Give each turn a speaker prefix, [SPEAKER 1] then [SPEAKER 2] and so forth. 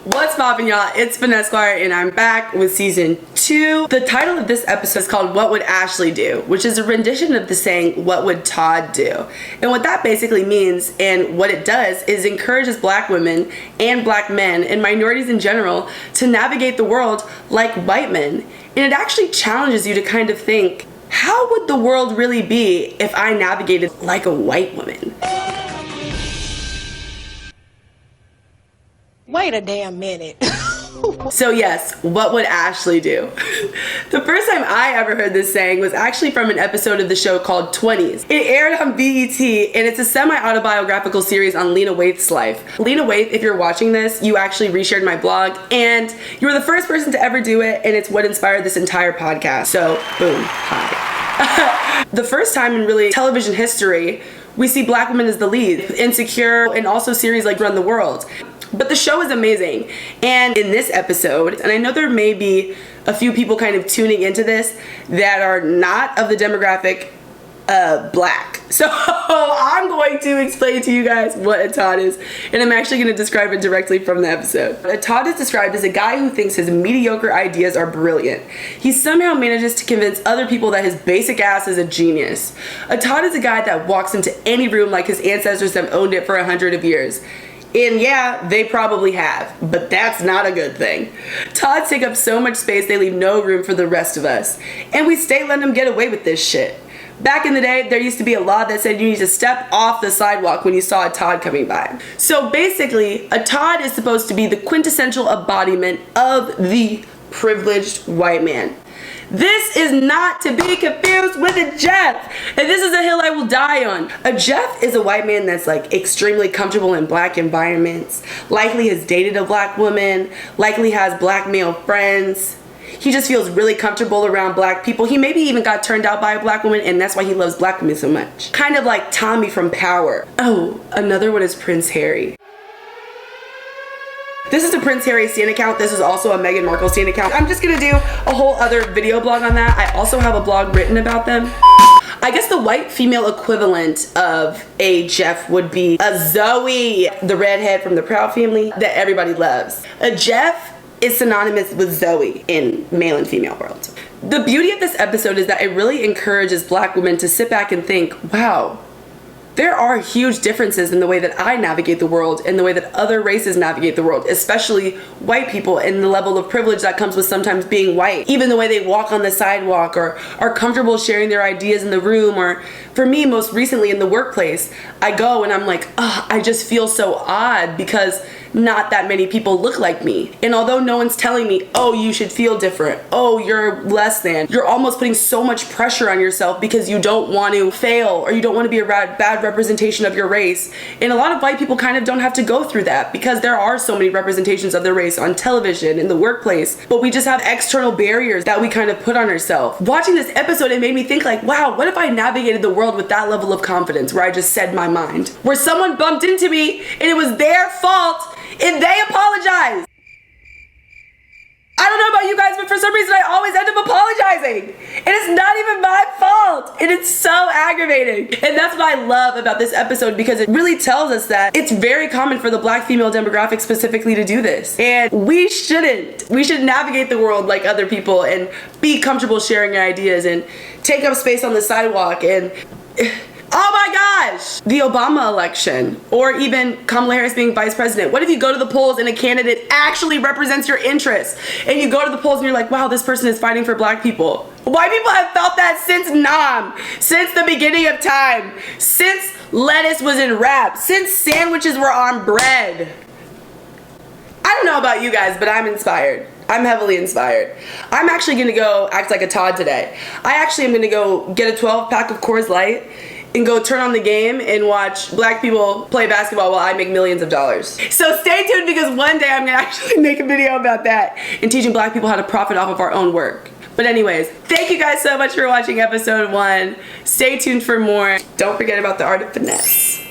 [SPEAKER 1] What's poppin', y'all? It's Vanessa Squire and I'm back with season 2. The title of this episode is called What Would Ashley Do, which is a rendition of the saying, what would Todd do? And what that basically means and what it does is encourages black women and black men and minorities in general to navigate the world like white men. And it actually challenges you to kind of think, how would the world really be if I navigated like a white woman?
[SPEAKER 2] Wait a damn minute.
[SPEAKER 1] So yes, what would Ashley do? The first time I ever heard this saying was actually from an episode of the show called Twenties. It aired on BET and it's a semi-autobiographical series on Lena Waithe's life. Lena Waithe, if you're watching this, you actually reshared my blog and you were the first person to ever do it, and it's what inspired this entire podcast. So boom, hi. The first time in really television history we see black women as the lead, Insecure, and also series like Run the World. But the show is amazing. And in this episode, and I know there may be a few people kind of tuning into this that are not of the demographic black. So I'm going to explain to you guys what a Todd is, and I'm actually going to describe it directly from the episode. A Todd is described as a guy who thinks his mediocre ideas are brilliant. He somehow manages to convince other people that his basic ass is a genius. A Todd is a guy that walks into any room like his ancestors have owned it for 100 years. And yeah, they probably have, but that's not a good thing. Todds take up so much space they leave no room for the rest of us. And we stay letting them get away with this shit. Back in the day, there used to be a law that said you need to step off the sidewalk when you saw a Todd coming by. So basically, a Todd is supposed to be the quintessential embodiment of the privileged white man. This is not to be confused with a Jeff, and this is a hill I will die on. A Jeff is a white man that's like extremely comfortable in black environments, likely has dated a black woman, likely has black male friends. He just feels really comfortable around black people. He maybe even got turned out by a black woman, and that's why he loves black women so much. Kind of like Tommy from Power. Oh, another one is Prince Harry. This is a Prince Harry stan account. This is also a Meghan Markle stan account. I'm just gonna do a whole other video blog on that. I also have a blog written about them. I guess the white female equivalent of a Jeff would be a Zoe, the redhead from the Proud Family that everybody loves. A Jeff is synonymous with Zoe in male and female worlds. The beauty of this episode is that it really encourages black women to sit back and think, wow, there are huge differences in the way that I navigate the world and the way that other races navigate the world, especially white people, and the level of privilege that comes with sometimes being white. Even the way they walk on the sidewalk or are comfortable sharing their ideas in the room, or for me, most recently in the workplace, I go and I'm like, oh, I just feel so odd because not that many people look like me. And although no one's telling me, oh, you should feel different, oh, you're less than, you're almost putting so much pressure on yourself because you don't want to fail or you don't want to be a bad representation of your race. And a lot of white people kind of don't have to go through that because there are so many representations of their race on television, in the workplace, but we just have external barriers that we kind of put on ourselves. Watching this episode, it made me think like, wow, what if I navigated the world with that level of confidence where I just said my mind, where someone bumped into me and it was their fault and they apologize. I don't know about you guys, but for some reason I always end up apologizing. And it's not even my fault. And it's so aggravating. And that's what I love about this episode, because it really tells us that it's very common for the black female demographic specifically to do this. And we shouldn't. We should navigate the world like other people and be comfortable sharing our ideas and take up space on the sidewalk and... Oh my gosh! The Obama election, or even Kamala Harris being vice president. What if you go to the polls and a candidate actually represents your interests? And you go to the polls and you're like, wow, this person is fighting for black people. White people have felt that since Nam, since the beginning of time, since lettuce was in wraps, since sandwiches were on bread. I don't know about you guys, but I'm inspired. I'm heavily inspired. I'm actually gonna go act like a Todd today. I actually am gonna go get a 12-pack of Coors Light and go turn on the game and watch black people play basketball while I make millions of dollars. So stay tuned, because one day I'm gonna actually make a video about that and teaching black people how to profit off of our own work. But anyways, thank you guys so much for watching episode 1. Stay tuned for more. Don't forget about the art of finesse.